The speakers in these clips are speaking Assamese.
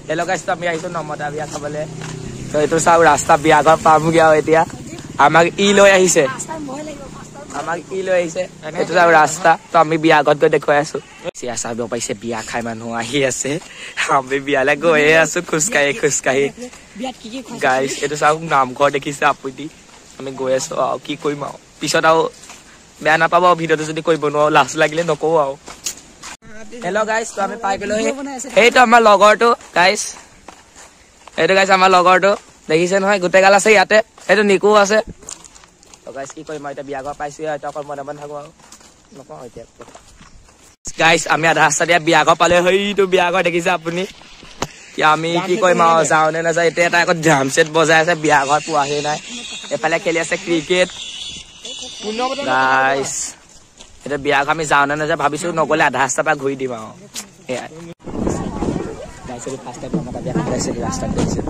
হেল্ল' গাইছ আমি আহিছো নমতা বিয়া খাবলৈ তো এইটো চাওক ৰাস্তা বিয়া ঘৰ পামগৈ আৰু এতিয়া আমাক লৈ আহিছে এইটো চাওক ৰাস্তা তো আমি বিয়া ঘৰত গৈ দেখুৱাই আছো চিয়া চাব পাইছে বিয়া খাই মানুহ আহি আছে আমি বিয়ালৈ গৈয়ে আছো খোজকাঢ়ি গাইছ এইটো চাওক নামঘৰ দেখিছে আপুনি আমি গৈ আছো আৰু কি কৰিম আৰু পিছত আৰু বেয়া নাপাব ভিডিঅ'টো যদি কৰিব নোৱাৰো লাজ লাগিলে নকওঁ আৰু হেল্ল' গাইছ তো আমি পাই গলো সেইটো আমাৰ লগৰটো গাইছ এইটো গাইছ আমাৰ লগৰটো দেখিছে নহয় গোটেই গাল আছে ইয়াতে সেইটো নিকু আছে তো গাইছ কি কৰিম এতিয়া বিয়া ঘৰ পাইছো এতিয়া অকল মনে মনে থাকো আৰু নকওঁ এতিয়া গাইছ আমি আধা ৰাস্তা দিয়া বিয়া ঘৰ পালে সেইটো বিয়া ঘৰ দেখিছে আপুনি আমি কি কৰিম আৰু যাওঁ নে নাযাওঁ এতিয়া এটা আকৌ ড্ৰাম ছেট বজাই আছে বিয়া ঘৰ পোৱাহি নাই এফালে খেলি আছে ক্ৰিকেট গাইছ এতিয়া বিয়া ঘৰ আমি যাওঁ নে নাযাওঁ ভাবিছো নগ'লে আধা ৰাস্তাৰ পৰা ঘূৰি দিম আৰু সেয়াই গাইছ ফাৰ্ষ্ট টাইম নমতা বিয়া খাবলৈ আহিছিলো ৰাস্তাত দেখিছে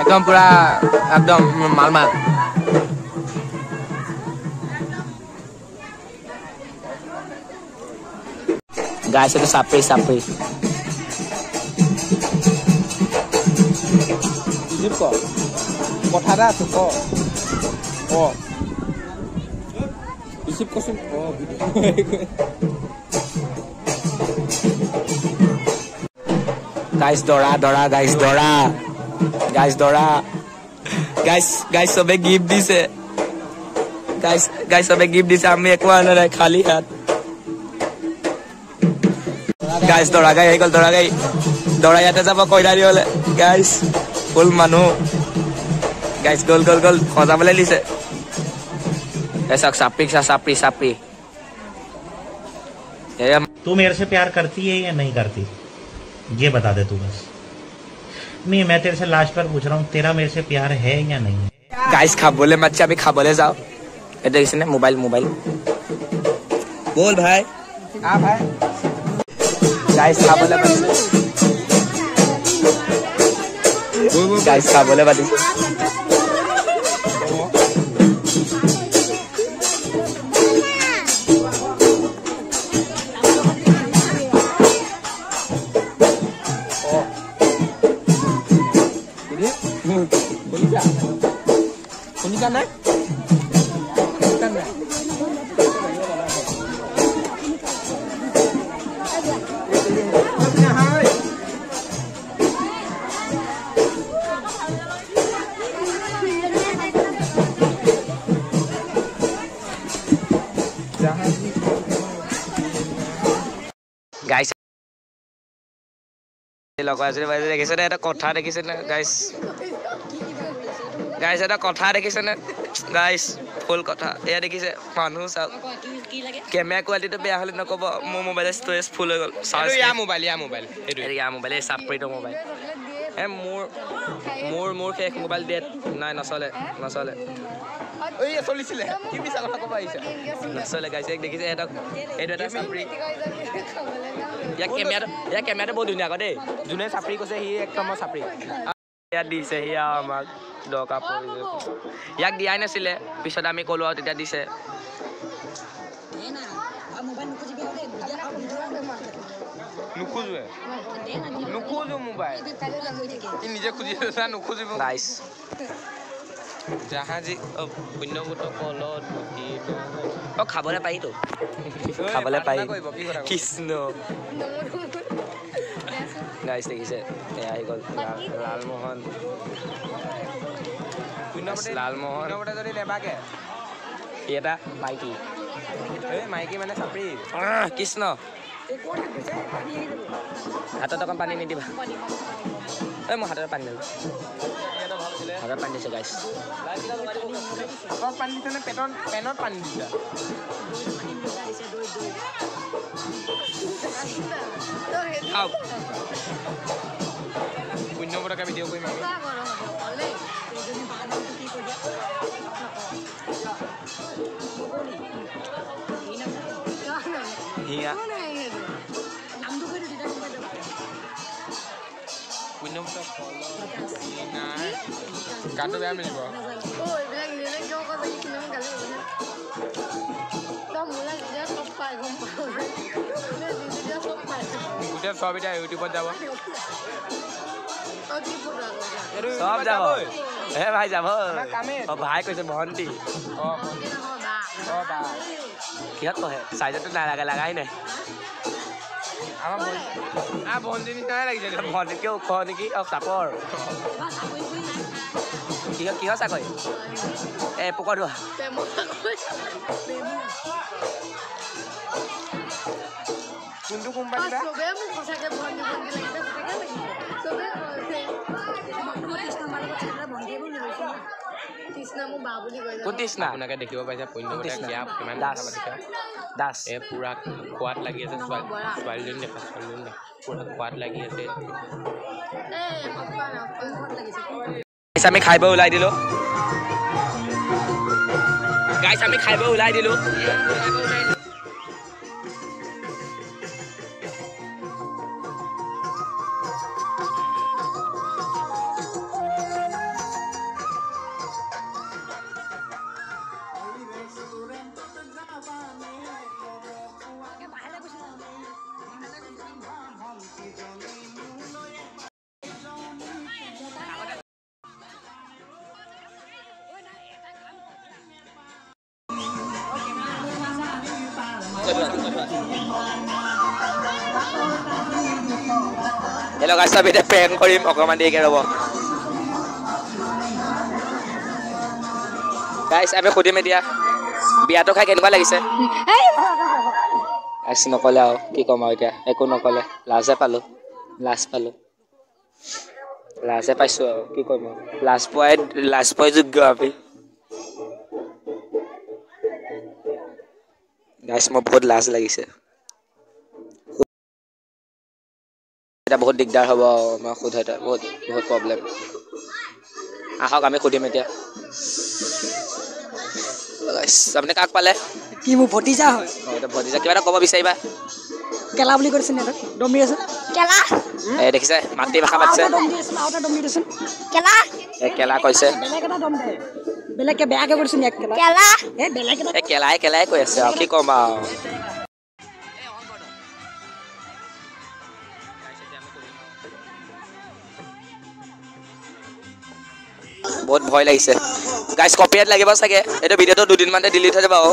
একদম পুৰা একদম মাল গাইছ এইটো চাপৰি কথা এটা আছো কচোন গাইছ দৰা গাইছ চবে গিফ্ট দিছে গাইছ চবে গিফ্ট দিছে আমি একো আনা নাই খালি হাত গাইছ দৰা গাই আহি গ'ল দৰা ইয়াতে যাব কইনা দিবলে গাইছ ফুল মানুহ গাইছ গ'ল সজাবলৈ দিছে ऐसा सापरी तू मेरे से प्यार करती है या नहीं करती ये बता दे तू बस नहीं मैं तेरे से लास्ट बार पूछ रहा हूँ तेरा मेरे से प्यार है या नहीं है गाइस खाबले मत अभी खाबले जाओ इधर इसने मोबाइल बोल भाई हाँ भाई गाइस खाबले मत गाइस দেখিছে নে এটা কথা দেখিছে নে গাইস এটা কথা দেখিছে নে গাইস ফুল কথা এয়া দেখিছে মানুহ চাওক কেমেৰা কোৱালিটিটো বেয়া হলে নকব মোৰ মোবাইলৰ ষ্টৰেজ ফুল হৈ গ'ল ইয়া মোবাইল এই সাপ্ৰিটো মোবাইল মোৰ শেষ মোবাইল ডেট নাই নচলে ওই চলিছিলে কি বিছা কথা কব আহিছে নচলে গাইছে দেখিছে এটা এইটো এটা সাপ্ৰি या केमेरा बहुत धुनिया को दे जोने सापरी কৈছে হি একদম সাপৰি ইয়া দিছে হি আমাক দকা পৰিছে ইয়াক দিয়াই নাছিলে পিছত আমি কলো আৰু তেতিয়া দিছে নুখুজো মোবাইল ই নিজে খুজিছে নুখুজিব গাইস জাহাজী পুণ্যভূত কলত খাবলৈ পাৰিতো খাবলৈ পাৰি কৃষ্ণ গাইছ দেখিছে এয়া আহি গ'ল লালমোহন যদি নেবাকে এটা মাইকী মানে চাপৰি কৃষ্ণ হাতত অকণ পানী নিদিবা এই মই হাতত পানী দিলোঁ হাতত পানী দিছে গাইছ হাতত পানী দিছে নে পেনত পানী দিছে পুণ্যবোধক আমি ভিডিঅ' কৰিম আমি হিয়া গানটো বেয়া মিলিব গোটেই সব এতিয়া ইউটিউবত যাব সব যাব হে ভাই যাব ভাই কৈছে ভণ্টি কিহত কহে চাইজতো নালাগে লাগাই নাই আমাৰ ভণ্টি নিচিনাই লাগিছে ভণ্টিতকৈ ওখ নেকি চাপৰ কিহৰ চাকৰি পোকৰ ধোৱা কোনটো কোম্পানী কৃষ্ণা আপোনাকে দেখিব পাইছে কিমান দাস পুৰা খোৱাত লাগি আছে ছোৱালীজনী দেখা পুৰা খোৱাত লাগি আছে আমি খাই বৈ ওলাই দিলো গাইছ আমি খাই বৈ ওলাই দিলো Hello guys, আমি এটা প্ৰেংক কৰিম অকমান দেৰিকে ৰ'ব গাইছ আমি সুধিম এতিয়া বিয়াটো খাই কেনেকুৱা লাগিছে গাইছ নকলে আৰু কি ক'ম আৰু এতিয়া একো নকলে লাজে পাইছো আৰু কি ক'ম লাজ পোৱাই যোগ্য আমি গাইছ মোৰ বহুত লাজ লাগিছে এটা বহুত দিগদাৰ হ'ব মই সোধাটা বহুত প্ৰব্লেম আহক আমি সুধিম এতিয়া আপুনি কাক পালে কি মোৰ ভতিজা হয় এটা ভতিজা কিবা এটা ক'ব বিচাৰিবা কেলা বুলি কৈছে নে দমি আছে কেলা দেখিছে মাতৃ ভাষা পাতিছে কেলা কেলা কৈছে বেলেগ এটা দম দে বেলেগকে বেয়াকে কৰিছে নে কেলা বেলেগ এটা কেলাই কৈ আছে আৰু কি ক'ম আৰু বহুত ভয় লাগিছে গাইছ কপিৰাইট লাগিব চাগে এইটো ভিডিঅ'টো দুদিনমানতে ডিলিট হৈ যাব আৰু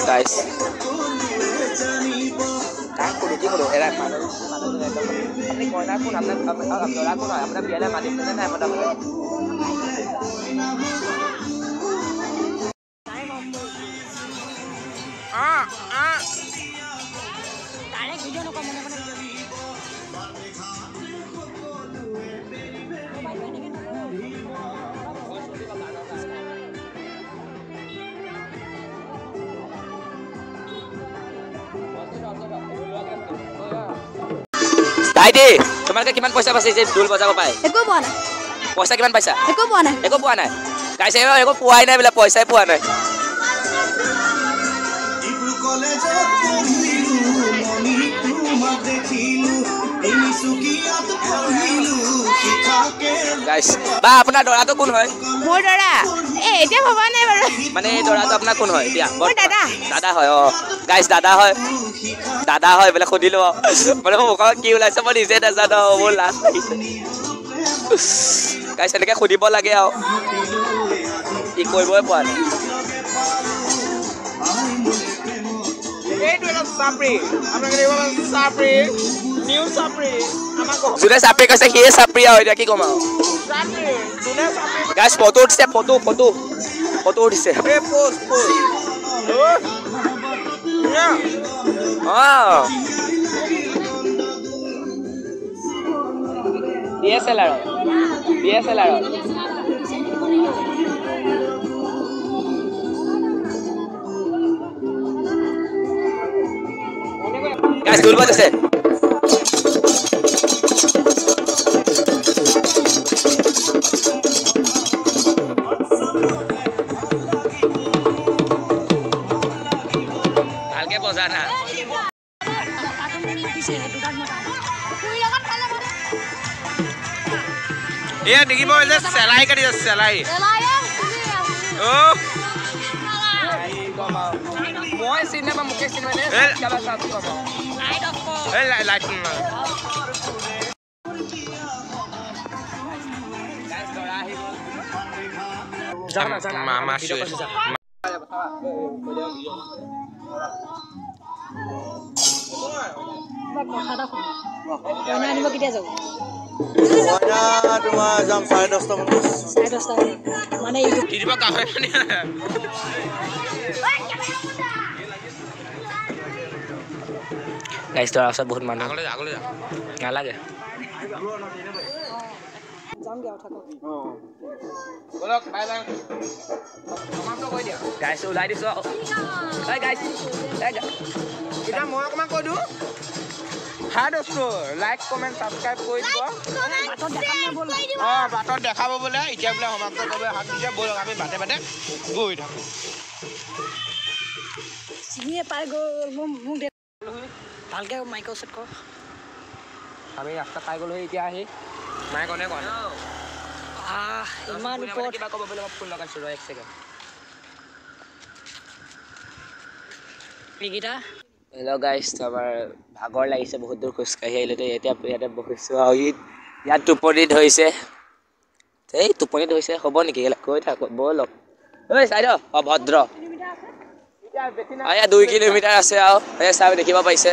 গাইছ আপুনি কইনা কোন আপোনাৰ ল'ৰা কোন হয় আপোনাৰ বিয়ালৈ মাতিছেনে নাই মোটামুটি ভাইটি তোমালোকে কিমান পইচা পাইছে ঢোল বজাব পাই একো পোৱা নাই পইচা কিমান পাইছা একো পোৱা নাই গাইছে একো পোৱাই নাই বোলে পইচাই পোৱা নাই গাইছ বা আপোনাৰ দৰাটো কোন হয় মোৰ দৰা এতিয়া ভবা নাই বাৰু মানে এই দৰাটো আপোনাৰ কোন হয় দিয়া দাদা হয় গাইছ দাদা হয় বোলে সুধিলো মানে মোক কি ওলাইছে মই নিজে নাজানো মোৰ লাজ লাগিছে গাইছ এনেকে সুধিব লাগে আৰু কি কৰিবই পোৱা নাই যোনে চাপৰি কৈছে সিয়ে চাপৰি আৰু এতিয়া কি ক'ম আৰু গাইছ ফটো উঠিছে ফটো উঠিছে DSLR গাইস ঢোল বাজছে ভালকে বজা না এ দেখিব যে সেলাই কাটি আছে সেলাই ও মই সিনেমা মুকে সিনেমা নে কালা সাথ কম এই লাইট গাইস দৰা আহি জানা মামা শুই আনিব কেতিয়া যাব তোমাৰ যাম 10:30 মান 10:30 মানে কি দিবা কাহে মানে গাইস তো আছে বহুত মানুহ আগলে যা নালাগে যাম গে থাকো বলক বাই বাই সমাপ্ত কৰি দিয়া গাইস ওলাই দিছো এই গাইস এটা মই অকমান কৈ দিও হাই দোস্ত লাইক কমেন্ট সাবস্ক্রাইব কৰি দিব বাটত দেখাব বলে এতিয়া বলে সমাপ্ত কৰিব হাত দিছে বলক আমি বাটে বাটে গৈ থাকো চিনিয়ে পাই গ'ল মোক ভালকে মাইকৰ সেট কৰ আমি ৰাস্তা পাই গ'লো এতিয়া আহি মাই কনে কনে ইমান ওপৰত কিবা ক'ব বলে মই ফোন লগাইছো ৰ 1 সেকেন্ড পিগিটা হেল্ল' গাইছ আমাৰ ভাগৰ লাগিছে বহুত দূৰ খোজ কাঢ়ি আহিলে এতিয়া ইয়াতে বহিছোঁ আৰু ইয়াত টোপনি ধৰিছে এই টোপনি ধৰিছে হ'ব নেকি কৈ থাক ব'লক ঐ চাইদ অভদ্ৰ এয়া 2 কিলোমিটাৰ আছে আৰু এই চাই দেখিব পাইছে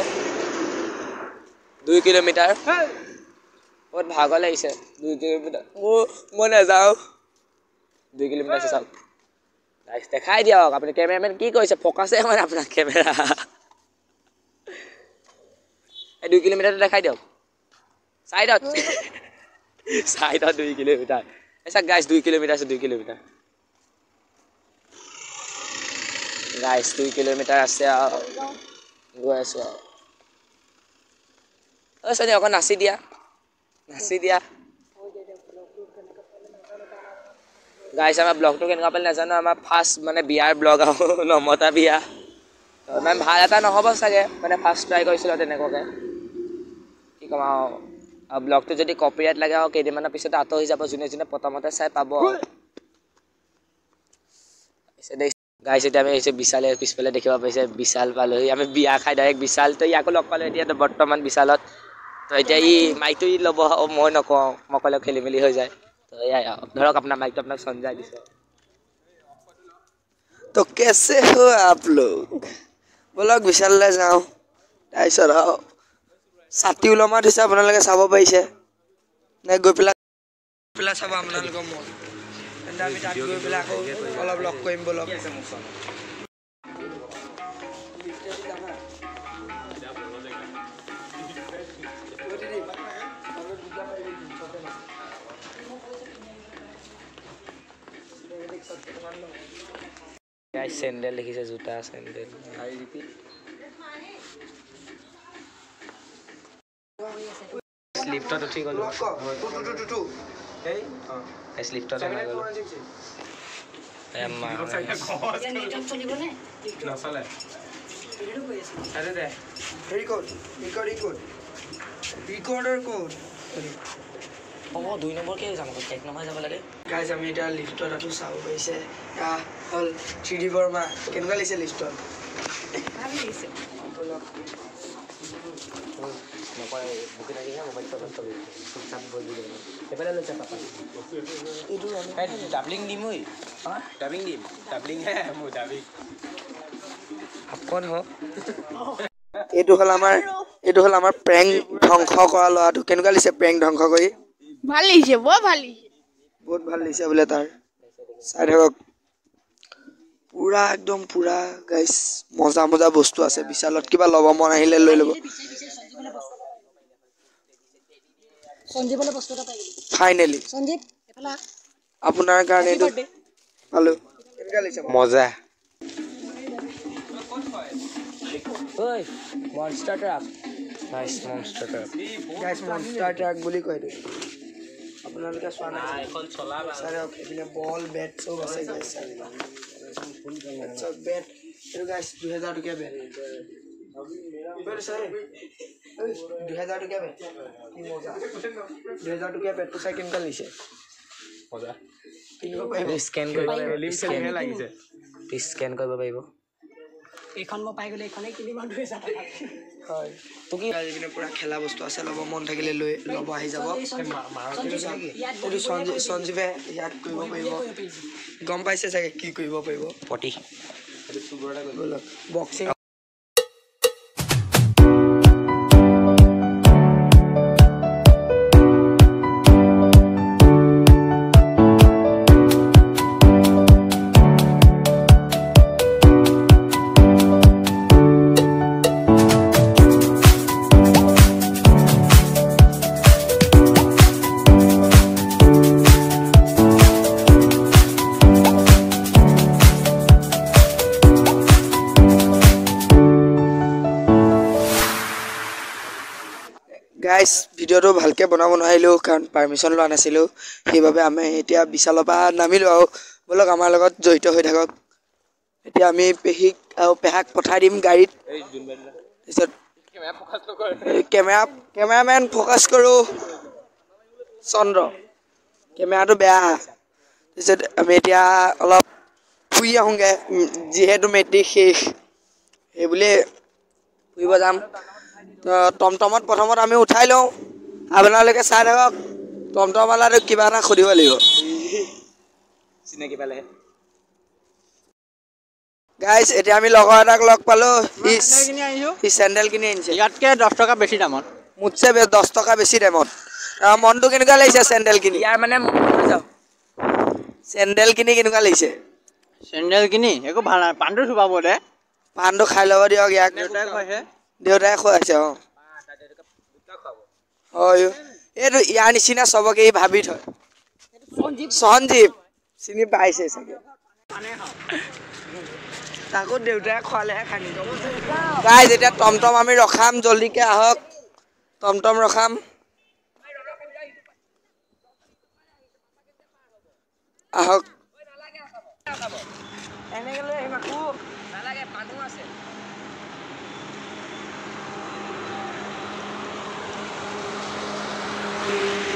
2 কিলোমিটাৰ বহুত ভাগৰ লাগিছে 2 কিলোমিটাৰ মই নাযাওঁ 2 কিলোমিটাৰ আছে চাওক গাইছ দেখাই দিয়ক আপুনি কেমেৰামেন কি কৰিছে ফকাছে হয় আপোনাৰ কেমেৰা 2 কিলোমিটাৰ দেখাই দিয়ক সাইডত 2 কিলোমিটাৰ এসা গাইস 2 কিলোমিটাৰ আছে 2 কিলোমিটাৰ গাইস 2 কিলোমিটাৰ আছে গৈ আছো ও সনি অকন নাচি দিয়া গাইস আমাৰ ব্লগটো কেনেকুৱা পালে নাজানো আমাৰ ফাৰ্স্ট মানে বিয়াৰ ব্লগ নমতা বিয়া মানে ভাল এটা নহব চাগে মানে ফাৰ্স্ট ট্ৰাই কৰিছিলো তেনেকৈ কি কম আৰু ব্লগটো যদি কপিৰাইট লাগে আৰু কেইদিনমানৰ পিছত আঁতৰ হৈ যাব যোনে প্ৰথমতে চাই পাব গাইছ এতিয়া আমি বিশালে পিছফালে দেখিব পাইছে বিশাল পালোহি আমি বিয়া খাই ডাইৰেক্ট বিশাল তো ইয়াকো লগ পালোঁ এতিয়া বৰ্তমান বিশালত তো এতিয়া মাইকটো ল'ব মই নকওঁ মই ক'লে খেলি মেলি হৈ যায় তো এয়াই ধৰক আপোনাৰ মাইকটো আপোনাক সঞ্জাই দিছে तो कैसे हो आप लोग बोलक विशालলৈ যাওঁ তাৰপিছত ছাতি ওলমা দিছে আপোনালোকে চাব পাৰিছে নে গৈ পেলাই চাব আপোনালোকৰ মন তেন্তে আমি তাত গৈ পেলাই আকৌ অলপ লগ কৰিম বলক গাইস স্যান্ডেল দেখিছে জুতা স্যান্ডেল আই রিপিট স্লিপটা ঠিক হলো টু এই স্লিপটা তো না গলো এম্মা নেটৱৰ্ক চলিবনে না চলে আৰে দে ৰিকৰ্ডৰ কোড হ'ব 2 নম্বৰ কে যাম আকৌ 1 নম্বৰ যাব লাগে গাইজ আমি এটা লিফটত আছো চাব পাৰিছে হল 3D বৰ্মা কেনেকুৱা লাগিছে লিফটত ভাল লাগিছে নকয় বুকে লাগি হ্যাঁ মোবাইল তো সব বল দিলে এবারে লো চাপা এইটো আমি ডাবলিং দিম ওই हां ডাবলিং হ্যাঁ মো ডাবলিং আপন হ এইটো হল আমাৰ প্ৰেং ধ্বংস কৰা লৰাটো কেনেকুৱা লাগিছে প্ৰেং ধ্বংস কৰি ভাল লাগিছে বহুত ভাল লাগিছে বোলে তাৰ চাই থাকক পুৰা একদম পুৰা গাইস মজা বস্তু আছে বিশালত কিবা লব মন আহিলে লৈ লব সঞ্জীৱলৈ বস্তু এটা পাই গলি ফাইনালি সঞ্জীৱ এফালা আপোনাৰ কাৰণে এইটো ভালো কেনেকুৱা লাগিছে মজা ওই মনস্টাৰ ট্ৰাক নাইস মনস্টাৰ ট্ৰাক গাইছ মনষ্টাৰ ট্ৰাক বুলি কয় এইটো আপোনালোকে চোৱা নাই এখন চলাবা চাই ৰক এপিনে বল বেট চব আছে গাইছ চব বেট এইটো গাইছ 2000 টকীয়া বেট বেট চাই 2000 টকীয়া বেট কি মজা 2000 টকীয়া বেটটো চাই কেনেকুৱা লাগিছে মজা কিনিব পাৰিব স্কেন কৰিব লাগিছে স্কেন কৰিব পাৰিব এইখন মই পাই গ'লে এইখনে কিনিব 2000 টকা হয় তুমি আজিপিনে পুৰা খেলা বস্তু আছে ল'ব মন থাকিলে লৈ ল'ব আহি যাব এইটো সঞ্জীৱে ইয়াত কৰিব পাৰিব গম পাইছে চাগে কি কৰিব পাৰিব পটি বক্সিং গাইছ ভিডিঅ'টো ভালকৈ বনাব নোৱাৰিলোঁ কাৰণ পাৰ্মিশ্যন লোৱা নাছিলোঁ সেইবাবে আমি এতিয়া বিশালৰ পৰা নামিলোঁ আৰু ব'লক আমাৰ লগত জড়িত হৈ থাকক এতিয়া আমি পেহীক আৰু পেহাক পঠাই দিম গাড়ীত তাৰপিছত কেমেৰামেন ফ'কাছ কৰোঁ চন্দ্ৰ কেমেৰাটো বেয়া তাৰপিছত আমি এতিয়া অলপ ফুৰি আহোঁগৈ যিহেতু মেট্ৰিক শেষ সেইবুলিয়ে ফুৰিব যাম টমটমত প্ৰথমত আমি উঠাই লওঁ আপোনালোকে চাই থাকক টমটমৱালাটোক কিবা এটা সুধিব লাগিব চিনাকি পালেহে গাইজ এতিয়া আমি লগৰ এটাক লগ পালোঁ সি চেণ্ডেল কিনি আনিছে ইয়াতকৈ 10 টকা বেছি দামত মুঠছে 10 টকা বেছি দামত মনটো কেনেকুৱা লাগিছে চেণ্ডেল কিনি ইয়াৰ মানে যাওঁ চেণ্ডেল কিনি কেনেকুৱা লাগিছে চেণ্ডেল কিনি একো ভাল নাই পাণটো চুবাব দে পাণটো খাই ল'ব দিয়ক ইয়াক দেউতাই খুৱাইছে দেউতাই খুৱাইছে অঁ হয় এইটো ইয়াৰ নিচিনা চবকে ভাবি থয় সঞ্জীৱ চিনি পাইছে চাগে তাকো দেউতাই খোৱালেহে খানি গাইজ এতিয়া টমটম আমি ৰখাম জল্দিকৈ আহক টমটম ৰখাম আহক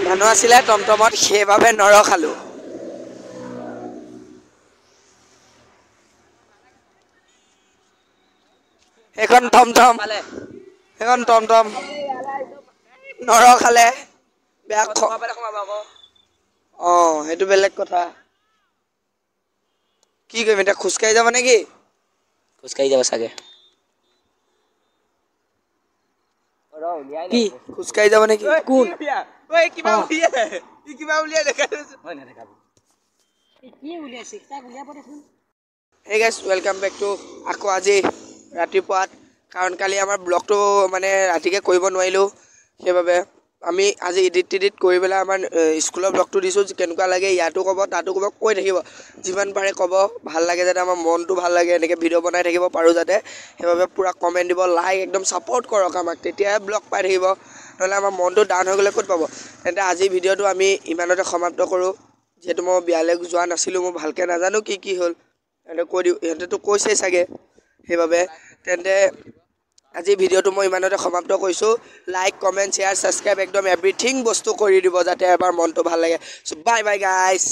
মানুহ আছিলে টমটমত সেইবাবে নৰখালোঁ সেইখন টমটম নৰখালে বেয়া অঁ সেইটো বেলেগ কথা কি কৰিম এতিয়া খোজকাঢ়ি যাব নেকি খোজকাঢ়ি যাব চাগে কি খোজকাঢ়ি যাব নেকি কোন Hey guys, welcome back to আকৌ আজি ৰাতিপুৱাত কাৰণ কালি আমাৰ ব্লগটো মানে ৰাতিকৈ কৰিব নোৱাৰিলোঁ সেইবাবে আমি আজি এডিট কৰি পেলাই আমাৰ স্কুলৰ ব্লগটো দিছোঁ কেনেকুৱা লাগে ইয়াতো ক'ব তাতো ক'ব কৈ থাকিব যিমান পাৰে ক'ব ভাল লাগে যাতে আমাৰ মনটো ভাল লাগে এনেকৈ ভিডিঅ' বনাই থাকিব পাৰোঁ যাতে সেইবাবে পূৰা কমেণ্ট দিব লাইক একদম ছাপোৰ্ট কৰক আমাক তেতিয়াহে ব্লগ পাই থাকিব নহ'লে আমাৰ মনটো ডাউন হৈ গ'লে ক'ত পাব তেন্তে আজি ভিডিঅ'টো আমি ইমানতে সমাপ্ত কৰোঁ যিহেতু মই বিয়ালৈ যোৱা নাছিলোঁ মই ভালকৈ নাজানো কি হ'ল সিহঁতে কৈ দিওঁ সিহঁতেতো কৈছেই চাগে সেইবাবে তেন্তে আজি ভিডিঅ'টো মই ইমানতে সমাপ্ত কৰিছোঁ লাইক কমেণ্ট শ্বেয়াৰ ছাবস্ক্ৰাইব একদম এভৰিথিং বস্তু কৰি দিব যাতে এবাৰ মনটো ভাল লাগে চ' বাই বাই গাইজ